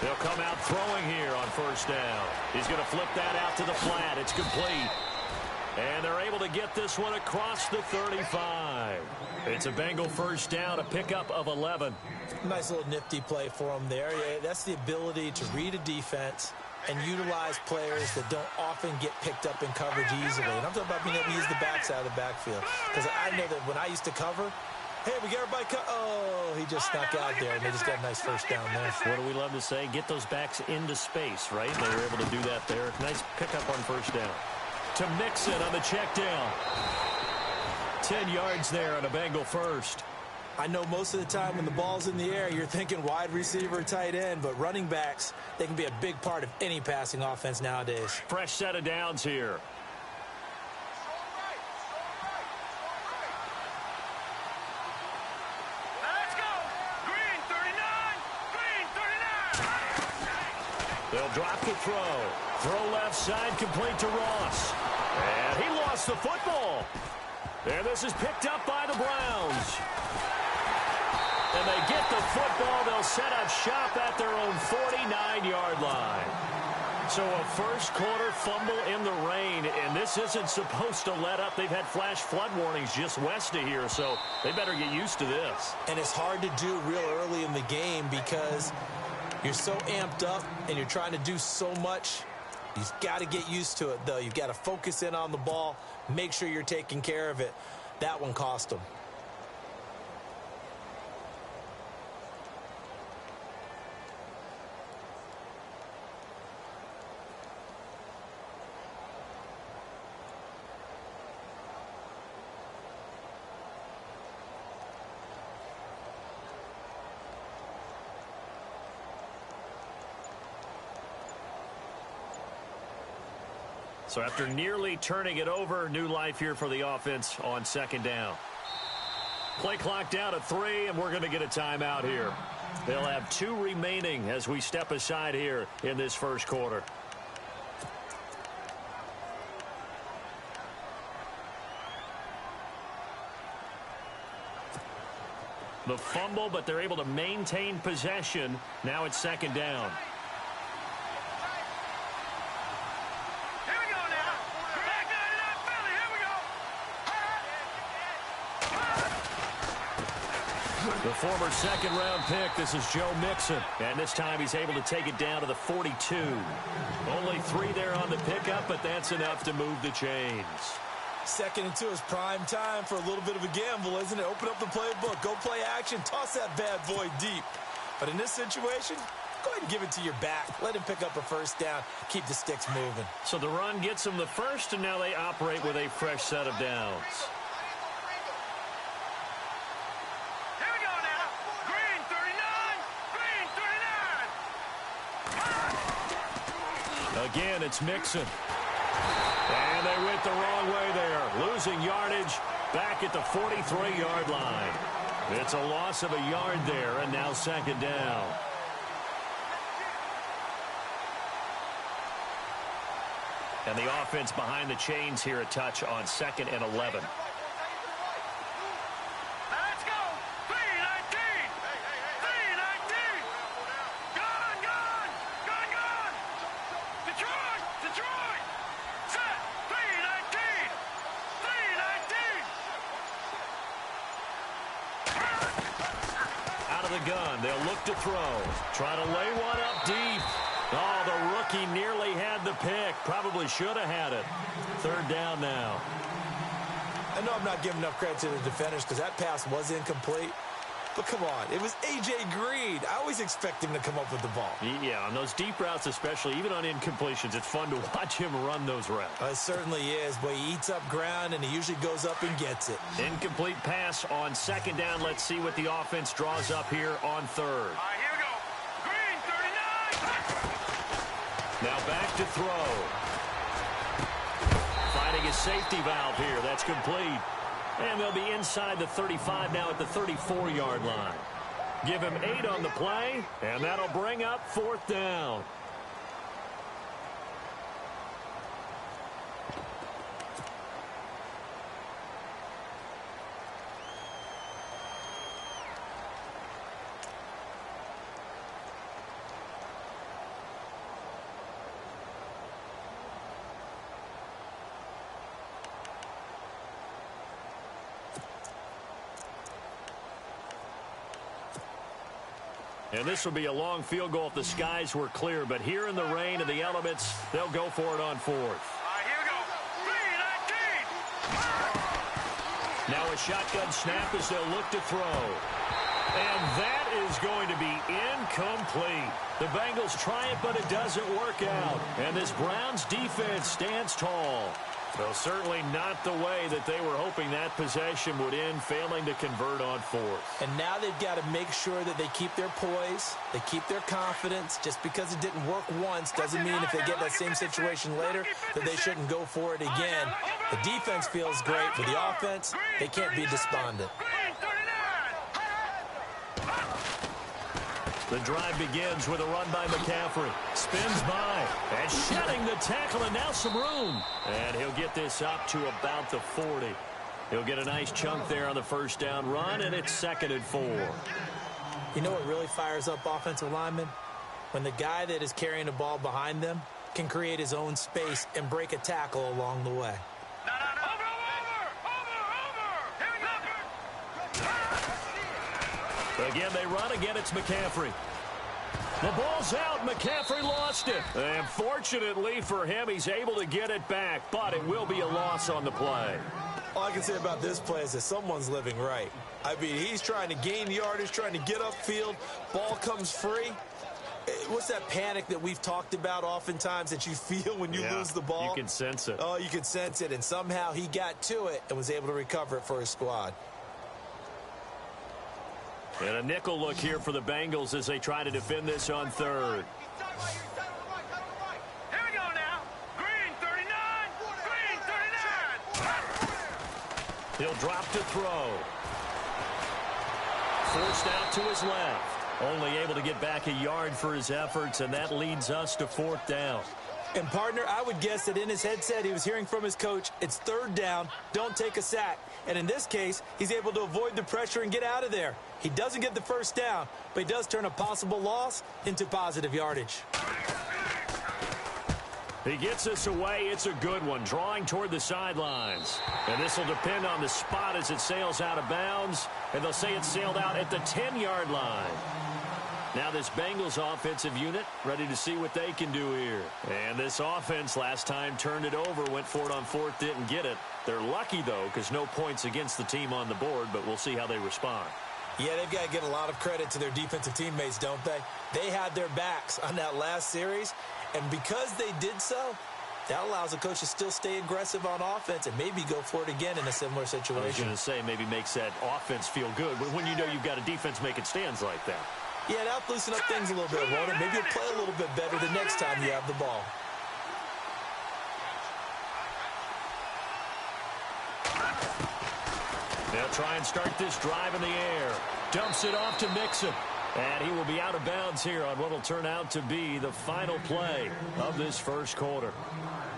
They'll come out throwing here on first down. He's going to flip that out to the flat. It's complete. And they're able to get this one across the 35. It's a Bengal first down, a pickup of 11. Nice little nifty play for him there. Yeah, that's the ability to read a defense and utilize players that don't often get picked up in coverage easily. And I'm talking about being able to use the backside of the backfield. Because I know that when I used to cover, hey, we get everybody oh, he just snuck out there, and they just got a nice first down there. What do we love to say? Get those backs into space, right? They were able to do that there. Nice pickup on first down. To Mixon on the check down. 10 yards there on a Bengal first. I know most of the time when the ball's in the air, you're thinking wide receiver, tight end, but running backs, they can be a big part of any passing offense nowadays. Fresh set of downs here. Let's go. Green 39. Green 39. They'll drop the throw. Throw left side, complete to Ross. And he lost the football. And this is picked up by the Browns. And they get the football. They'll set up shop at their own 49-yard line. So a first quarter fumble in the rain, and this isn't supposed to let up. They've had flash flood warnings just west of here, so they better get used to this. And it's hard to do real early in the game because you're so amped up and you're trying to do so much. You've got to get used to it, though. You've got to focus in on the ball, make sure you're taking care of it. That one cost them. So after nearly turning it over, new life here for the offense on second down. Play clock down at 3, and we're going to get a timeout here. They'll have 2 remaining as we step aside here in this first quarter. The fumble, but they're able to maintain possession. Now it's second down. The former second-round pick, this is Joe Mixon. And this time he's able to take it down to the 42. Only 3 there on the pickup, but that's enough to move the chains. 2nd and 2 is prime time for a little bit of a gamble, isn't it? Open up the playbook, go play action, toss that bad boy deep. But in this situation, go ahead and give it to your back. Let him pick up a first down, keep the sticks moving. So the run gets them the first, and now they operate with a fresh set of downs. Again, it's Mixon. And they went the wrong way there. Losing yardage back at the 43-yard line. It's a loss of a yard there, and now second down. And the offense behind the chains here a touch on 2nd and 11. Gun. They'll look to throw. Try to lay one up deep. Oh, the rookie nearly had the pick. Probably should have had it. Third down now. I know I'm not giving enough credit to the defenders because that pass was incomplete. But come on, it was A.J. Green. I always expect him to come up with the ball. Yeah, on those deep routes especially, even on incompletions, it's fun to watch him run those routes. It certainly is, but he eats up ground and he usually goes up and gets it. Incomplete pass on second down. Let's see what the offense draws up here on third. All right, here we go. Green 39. Now back to throw. Finding a safety valve here. That's complete. And they'll be inside the 35 now at the 34-yard line. Give him 8 on the play, and that'll bring up 4th down. And this will be a long field goal if the skies were clear. But here in the rain and the elements, they'll go for it on fourth. All right, here we go. 3-19. Now a shotgun snap as they'll look to throw. And that is going to be incomplete. The Bengals try it, but it doesn't work out. And this Browns defense stands tall. Well, certainly not the way that they were hoping that possession would end, failing to convert on fourth. And now they've got to make sure that they keep their poise, they keep their confidence. Just because it didn't work once doesn't mean if they get that same situation later that they shouldn't go for it again. The defense feels great, but the offense, they can't be despondent. The drive begins with a run by McCaffrey. Spins by. And shedding the tackle, and now some room. And he'll get this up to about the 40. He'll get a nice chunk there on the first down run, and it's 2nd and 4. You know what really fires up offensive linemen? When the guy that is carrying the ball behind them can create his own space and break a tackle along the way. Again, they run. Again, it's McCaffrey. The ball's out. McCaffrey lost it. And fortunately for him, he's able to get it back, but it will be a loss on the play. All I can say about this play is that someone's living right. I mean, he's trying to gain yardage, trying to get upfield. Ball comes free. What's that panic that we've talked about oftentimes that you feel when you lose the ball? You can sense it. Oh, you can sense it, and somehow he got to it and was able to recover it for his squad. And a nickel look here for the Bengals as they try to defend this on third. Here we go now. Green 39. Green 39. He'll drop to throw. Forced out to his left. Only able to get back a yard for his efforts, and that leads us to 4th down. And, partner, I would guess that in his headset he was hearing from his coach, it's 3rd down, don't take a sack. And in this case, he's able to avoid the pressure and get out of there. He doesn't get the first down, but he does turn a possible loss into positive yardage. He gets this away. It's a good one, drawing toward the sidelines. And this will depend on the spot as it sails out of bounds. And they'll say it sailed out at the 10-yard line. Now this Bengals offensive unit ready to see what they can do here. And this offense last time turned it over, went for it on fourth, didn't get it. They're lucky, though, because no points against the team on the board, but we'll see how they respond. Yeah, they've got to get a lot of credit to their defensive teammates, don't they? They had their backs on that last series, and because they did so, that allows the coach to still stay aggressive on offense and maybe go for it again in a similar situation. I was going to say maybe makes that offense feel good, but when you know you've got a defense making stands like that. Yeah, that'll loosen up things a little bit, won't it? Maybe you'll play a little bit better the next time you have the ball. They'll try and start this drive in the air. Dumps it off to Mixon. And he will be out of bounds here on what will turn out to be the final play of this first quarter.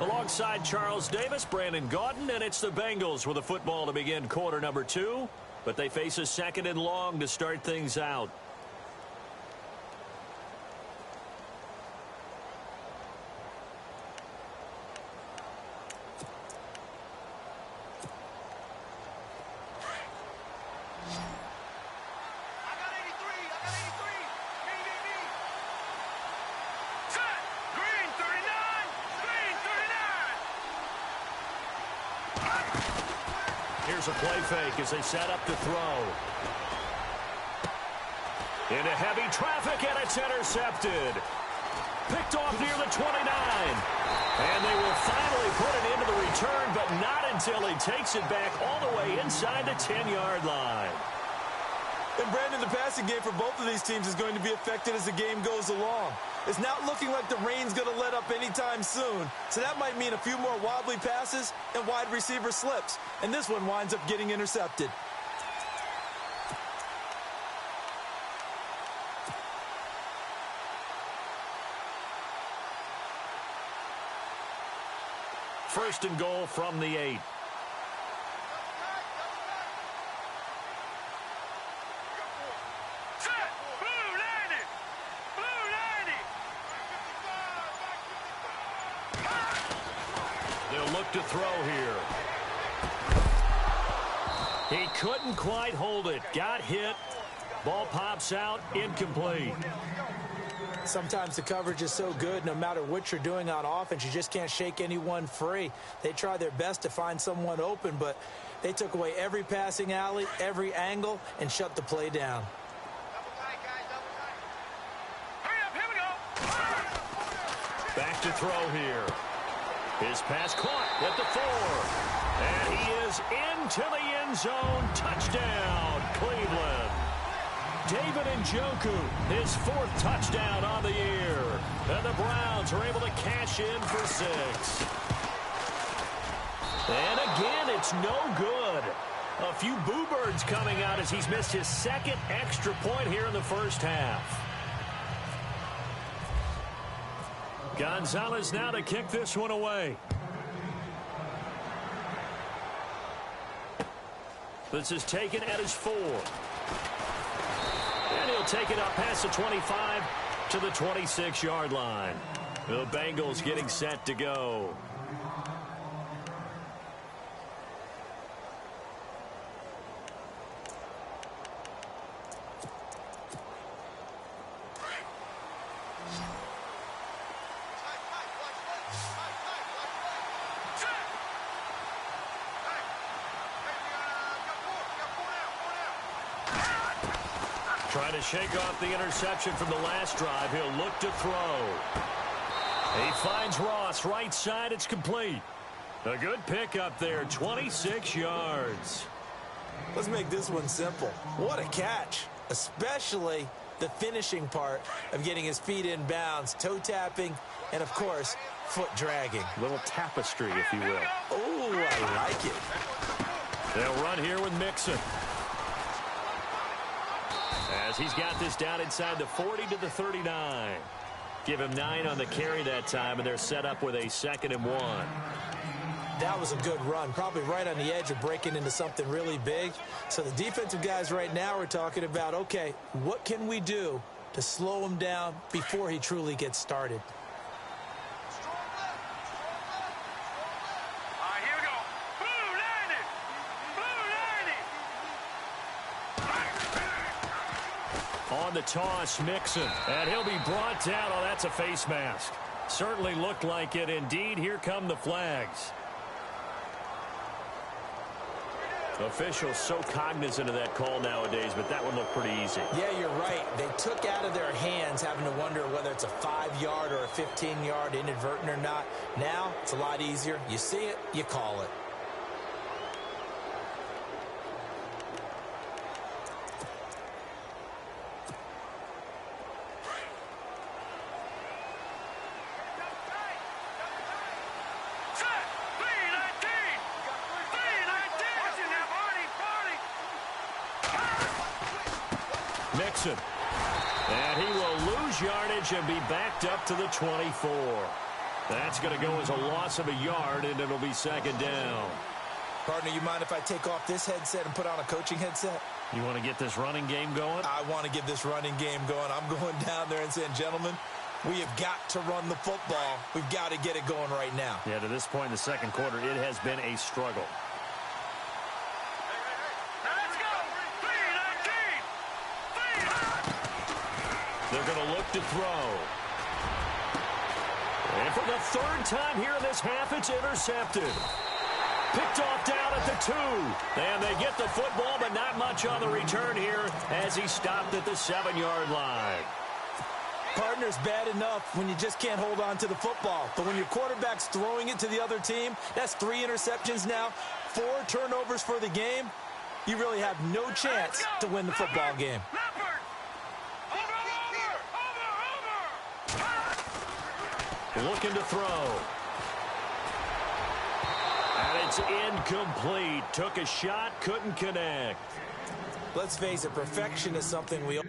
Alongside Charles Davis, Brandon Gaudin, and it's the Bengals with a football to begin quarter number 2. But they face a 2nd and long to start things out. Here's a play fake as they set up to throw. Into heavy traffic, and it's intercepted. Picked off near the 29. And they will finally put it into the return, but not until he takes it back all the way inside the 10-yard line. And, Brandon, the passing game for both of these teams is going to be affected as the game goes along. It's not looking like the rain's going to let up anytime soon. So that might mean a few more wobbly passes and wide receiver slips. And this one winds up getting intercepted. First and goal from the 8. To throw here. He couldn't quite hold it. Got hit. Ball pops out, incomplete. Sometimes the coverage is so good, no matter what you're doing on offense, you just can't shake anyone free. They try their best to find someone open, but they took away every passing alley, every angle, and shut the play down. Back to throw here. His pass caught at the 4. And he is into the end zone. Touchdown, Cleveland. David Njoku, his 4th touchdown on the year. And the Browns are able to cash in for 6. And again, it's no good. A few boo birds coming out as he's missed his 2nd extra point here in the first half. Gonzalez now to kick this one away. This is taken at his 4. And he'll take it up past the 25 to the 26-yard line. The Bengals getting set to go. Trying to shake off the interception from the last drive. He'll look to throw. He finds Ross right side. It's complete. A good pickup there, 26 yards. Let's make this one simple. What a catch, especially the finishing part of getting his feet in bounds, toe tapping, and, of course, foot dragging. A little tapestry, if you will. Oh, I like it. They'll run here with Mixon. As he's got this down inside the 40 to the 39. Give him 9 on the carry that time, and they're set up with a 2nd and 1. That was a good run, probably right on the edge of breaking into something really big. So the defensive guys right now are talking about, okay, what can we do to slow him down before he truly gets started? Here we go. Blue landed. On the toss, Mixon. And he'll be brought down. Oh, that's a face mask. Certainly looked like it. Indeed, here come the flags. Officials so cognizant of that call nowadays, but that one looked pretty easy. Yeah, you're right. They took out of their hands having to wonder whether it's a 5-yard or a 15-yard inadvertent or not. Now, it's a lot easier. You see it, you call it. Mixon. And he will lose yardage and be backed up to the 24. That's going to go as a loss of a yard, and it'll be 2nd down. Partner, you mind if I take off this headset and put on a coaching headset? You want to get this running game going? I want to get this running game going. I'm going down there and saying, gentlemen, we have got to run the football. We've got to get it going right now. Yeah, to this point in the second quarter, it has been a struggle. They're going to look to throw. And for the 3rd time here in this half, it's intercepted. Picked off down at the 2. And they get the football, but not much on the return here as he stopped at the 7-yard line. Partner's bad enough when you just can't hold on to the football. But when your quarterback's throwing it to the other team, that's 3 interceptions now, 4 turnovers for the game. You really have no chance to win the football game. Looking to throw. And it's incomplete. Took a shot, couldn't connect. Let's face it, perfection is something we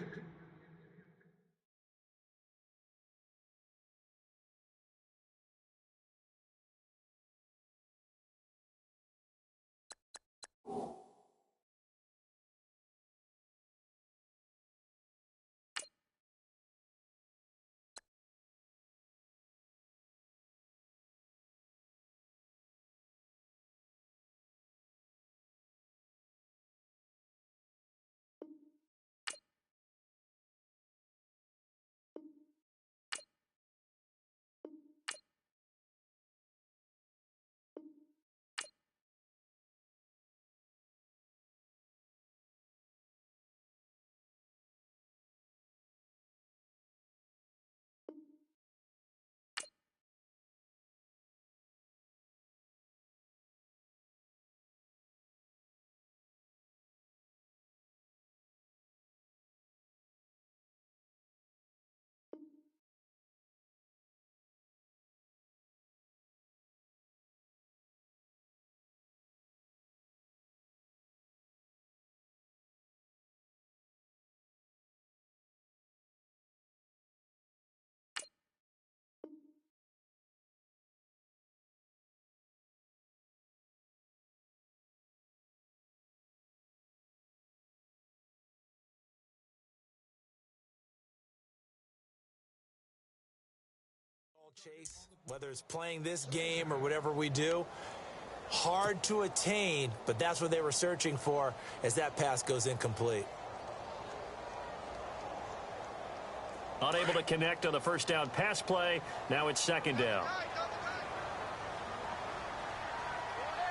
Chase, whether it's playing this game or whatever we do, hard to attain, but that's what they were searching for as that pass goes incomplete. Unable to connect on the first down pass play. Now it's second down.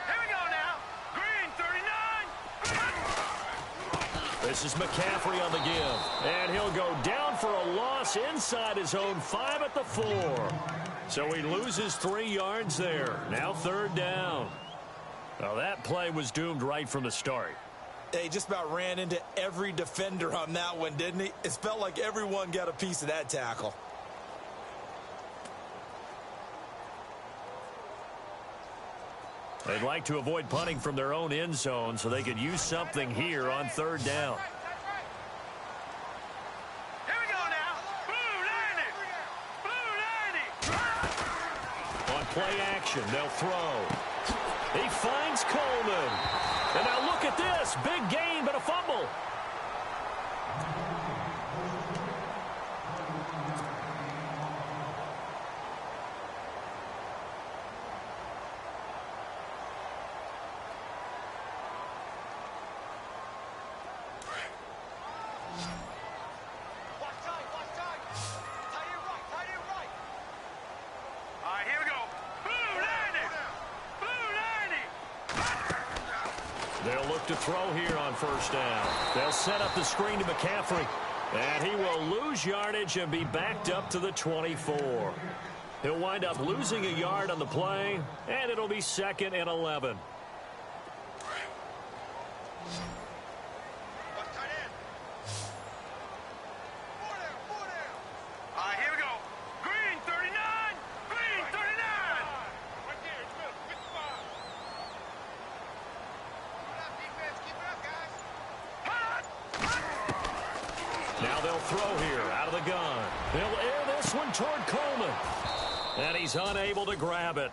Here we go now. Green, 39. This is McCaffrey on the give. And he'll go down for a loss inside his own 5 at the 4. So he loses 3 yards there. Now third down. Well, that play was doomed right from the start. He just about ran into every defender on that one, didn't he? It felt like everyone got a piece of that tackle. They'd like to avoid punting from their own end zone so they could use something here on third down. Here we go now. Blue 90. Blue 90. On play action, they'll throw. He finds Coleman. And now look at this. Big gain, but a fumble. All right, here we go. Blue 90. Blue 90. They'll look to throw here on first down. They'll set up the screen to McCaffrey. And he will lose yardage and be backed up to the 24. He'll wind up losing a yard on the play, and it'll be second and 11. All right, here we go. Green 39. Green 39. Now they'll throw here out of the gun. They'll air this one toward Coleman. And he's unable to grab it.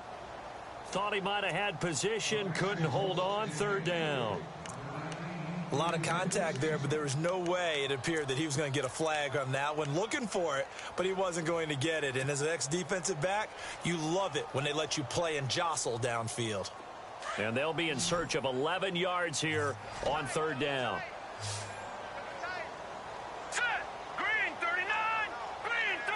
Thought he might have had position, couldn't hold on, third down. A lot of contact there, but there was no way it appeared that he was going to get a flag on that one. Looking for it, but he wasn't going to get it. And as an ex-defensive back, you love it when they let you play and jostle downfield. And they'll be in search of 11 yards here on third down. Set. Green 39. Green 39.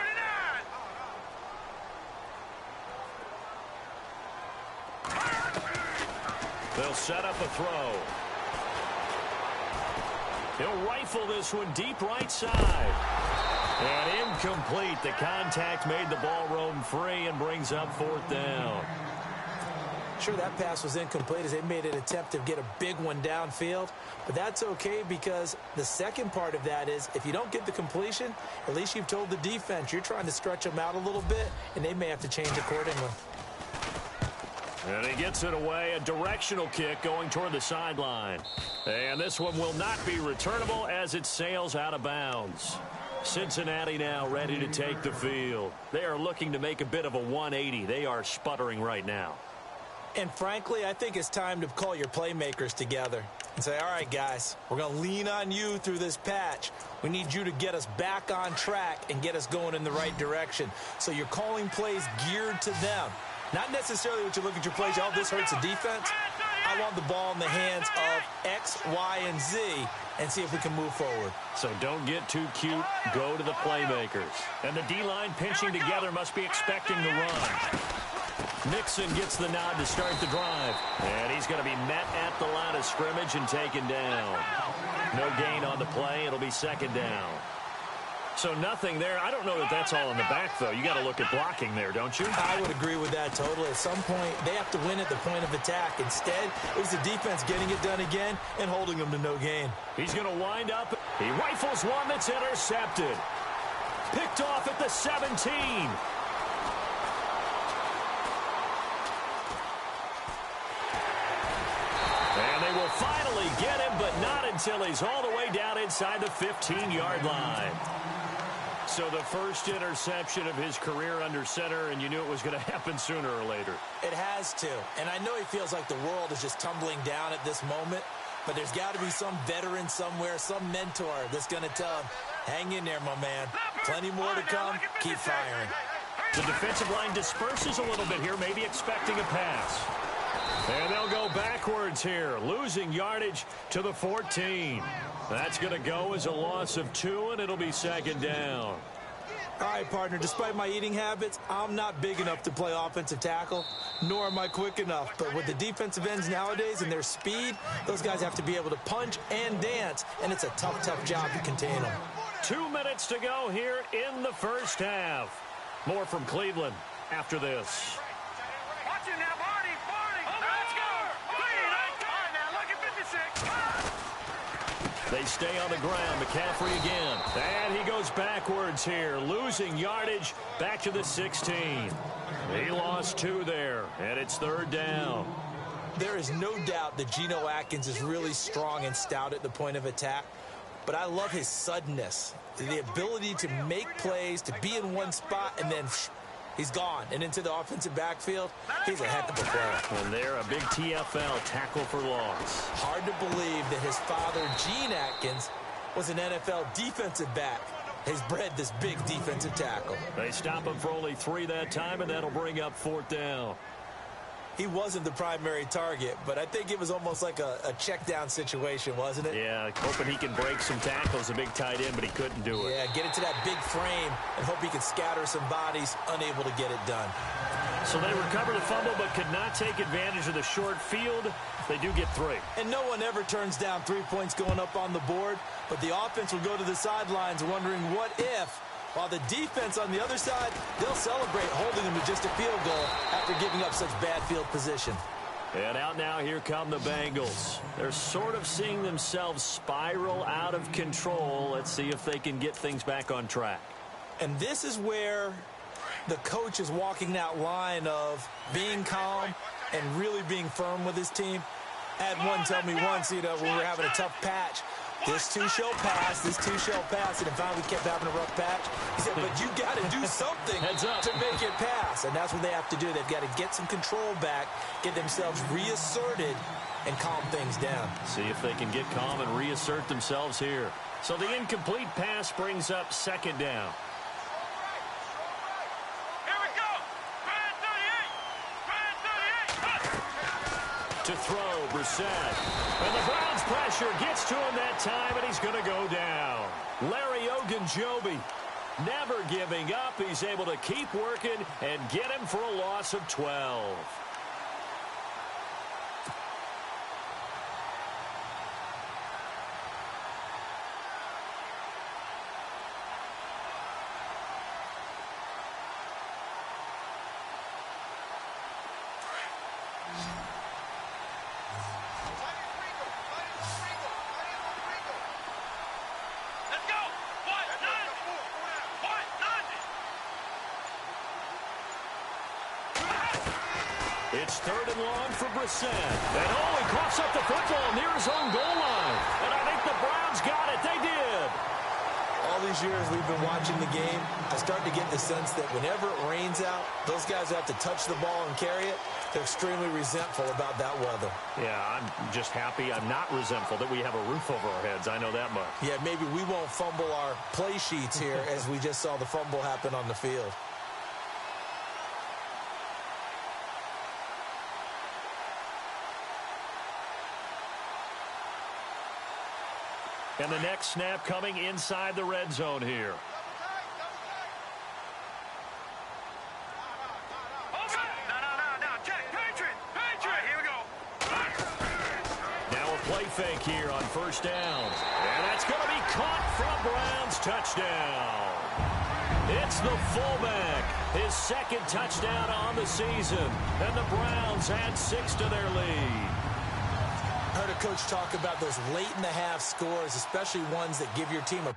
They'll set up a throw. He'll rifle this one deep right side. And incomplete. The contact made the ball roam free and brings up fourth down. Sure, that pass was incomplete as they made an attempt to get a big one downfield. But that's okay because the second part of that is if you don't get the completion, at least you've told the defense you're trying to stretch them out a little bit, and they may have to change accordingly. And he gets it away, a directional kick going toward the sideline. And this one will not be returnable as it sails out of bounds. Cincinnati now ready to take the field. They are looking to make a bit of a 180. They are sputtering right now. And frankly, I think it's time to call your playmakers together and say, all right, guys, we're going to lean on you through this patch. We need you to get us back on track and get us going in the right direction. So you're calling plays geared to them. Not necessarily what you look at your plays, oh, this hurts the defense. I want the ball in the hands of X, Y, and Z and see if we can move forward. So don't get too cute. Go to the playmakers. And the D-line pinching together must be expecting the run. Mixon gets the nod to start the drive. And he's going to be met at the line of scrimmage and taken down. No gain on the play. It'll be second down. So nothing there. I don't know that that's all in the back, though. You got to look at blocking there, don't you? I would agree with that totally. At some point, they have to win at the point of attack. Instead, it was the defense getting it done again and holding them to no gain. He's going to wind up. He rifles one that's intercepted. Picked off at the 17. And they will finally get him, but not until he's all the way down inside the 15-yard line. So the first interception of his career under center, and you knew it was going to happen sooner or later. It has to. And I know he feels like the world is just tumbling down at this moment, but there's got to be some veteran somewhere, some mentor that's going to tell him, hang in there, my man. Plenty more to come. Keep firing. The defensive line disperses a little bit here, maybe expecting a pass. And they'll go backwards here, losing yardage to the 14. That's going to go as a loss of 2, and it'll be second down. All right, partner, despite my eating habits, I'm not big enough to play offensive tackle, nor am I quick enough. But with the defensive ends nowadays and their speed, those guys have to be able to punch and dance, and it's a tough, tough job to contain them. 2 minutes to go here in the first half. More from Cleveland after this. Watch it now, Barney. Let's go. All right, now look at 56. They stay on the ground. McCaffrey again. And he goes backwards here, losing yardage back to the 16. He lost 2 there, and it's third down. There is no doubt that Geno Atkins is really strong and stout at the point of attack, but I love his suddenness, the ability to make plays, to be in one spot, and then he's gone and into the offensive backfield. He's a heck of a player. And they're a big TFL, tackle for loss. Hard to believe that his father, Gene Atkins, was an NFL defensive back. Has bred this big defensive tackle. They stop him for only 3 that time, and that'll bring up fourth down. He wasn't the primary target, but I think it was almost like a check down situation, wasn't it? Yeah, hoping he can break some tackles, a big tight end, but he couldn't do it. Yeah, get it to that big frame and hope he can scatter some bodies, unable to get it done. So they recover the fumble, but could not take advantage of the short field. They do get 3. And no one ever turns down 3 points going up on the board, but the offense will go to the sidelines wondering what if. While the defense on the other side, they'll celebrate holding them to just a field goal after giving up such bad field position. And out now, here come the Bengals. They're sort of seeing themselves spiral out of control. Let's see if they can get things back on track. And this is where the coach is walking that line of being calm and really being firm with his team. I had one tell me once, when we were having a tough patch, this too shall pass, this too shall pass, and finally we kept having a rough patch. He said, but you got to do something to make it pass, and that's what they have to do. They've got to get some control back, get themselves reasserted, and calm things down. See if they can get calm and reassert themselves here. So the incomplete pass brings up second down. To throw, Brissett. And the Browns' pressure gets to him that time, and he's going to go down. Larry Ogunjobi, never giving up. He's able to keep working and get him for a loss of 12. It's third and long for Brissett. And he coughs up the football near his own goal line. And I think the Browns got it. They did. All these years we've been watching the game, I start to get the sense that whenever it rains out, those guys who have to touch the ball and carry it, they're extremely resentful about that weather. Yeah, I'm just happy I'm not resentful that we have a roof over our heads. I know that much. Yeah, maybe we won't fumble our play sheets here as we just saw the fumble happen on the field. And the next snap coming inside the red zone here. Now a play fake here on first down. And that's going to be caught from Browns touchdown. It's the fullback. His second touchdown on the season. And the Browns add 6 to their lead. Heard a coach talk about those late in the half scores, especially ones that give your team a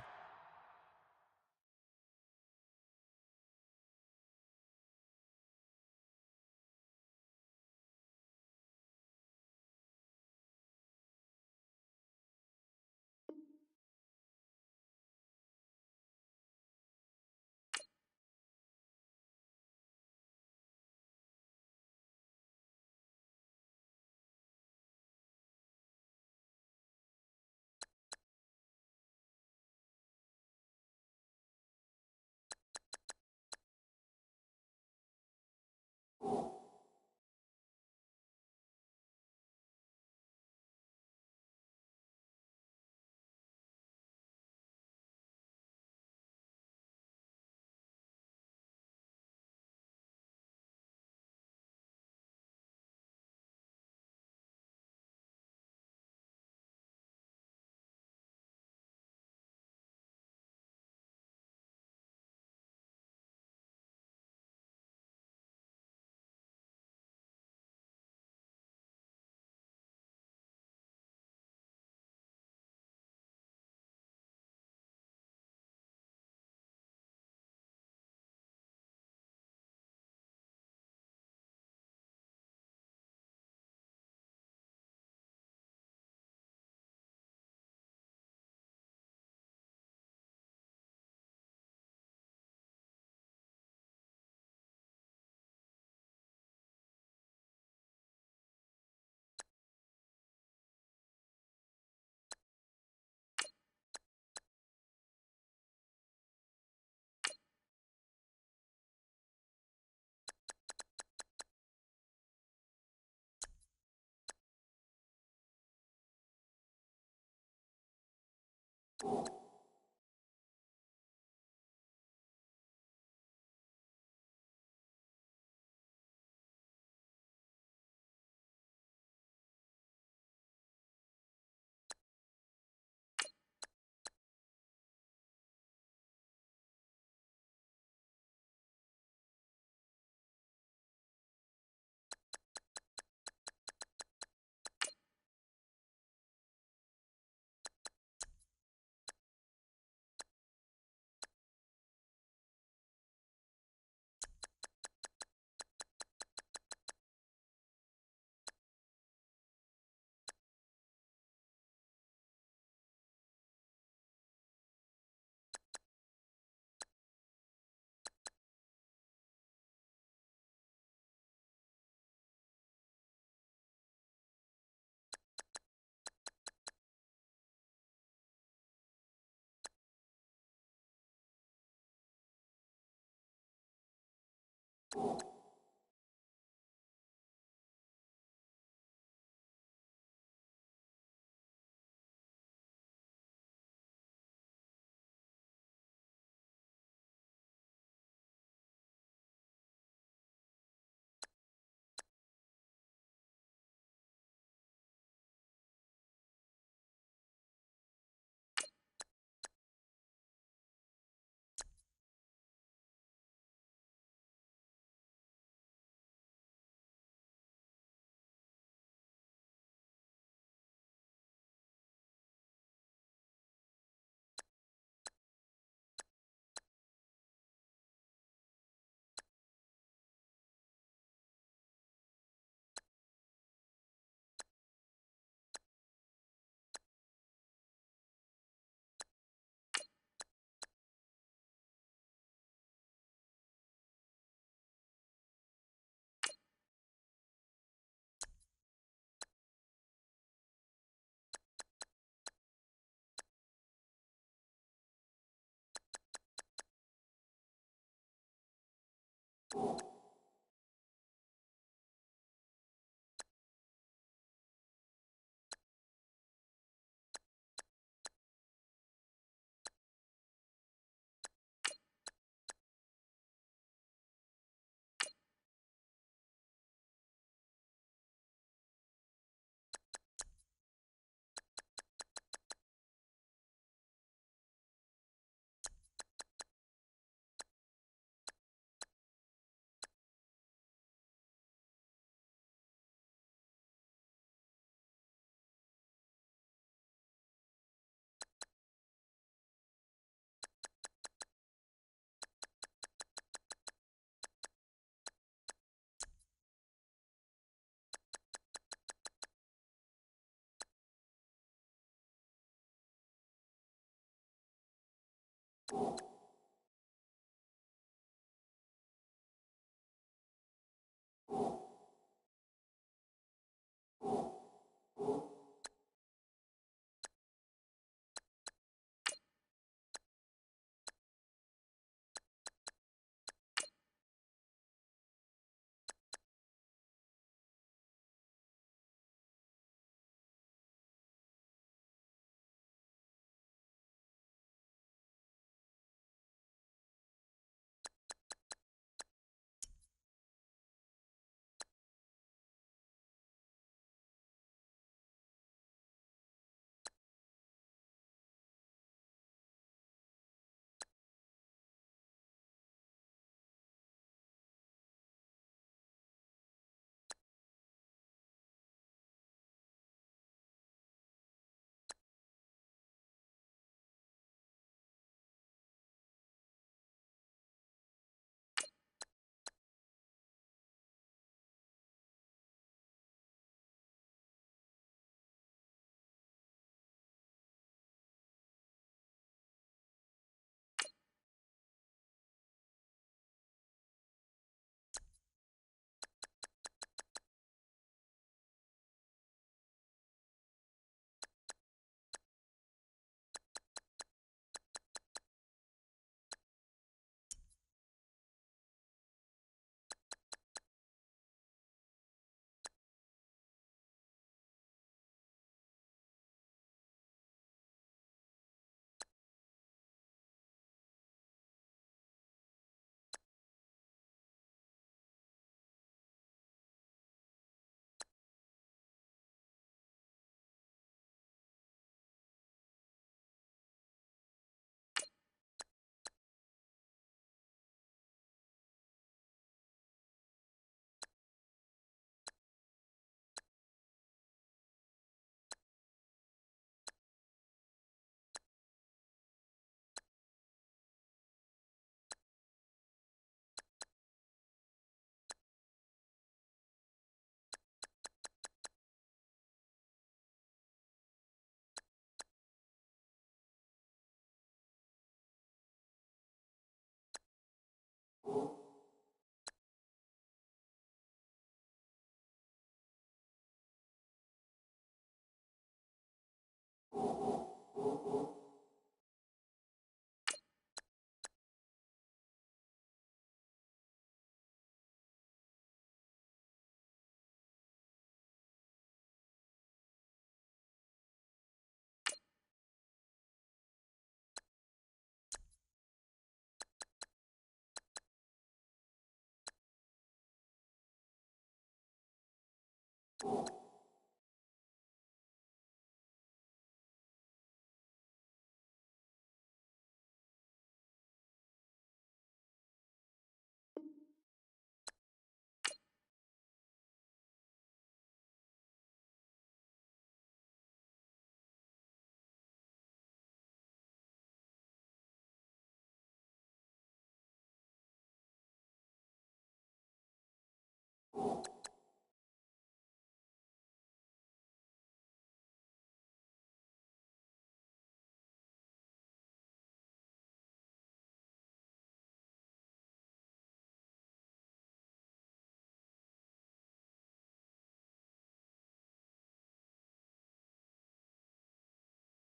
it.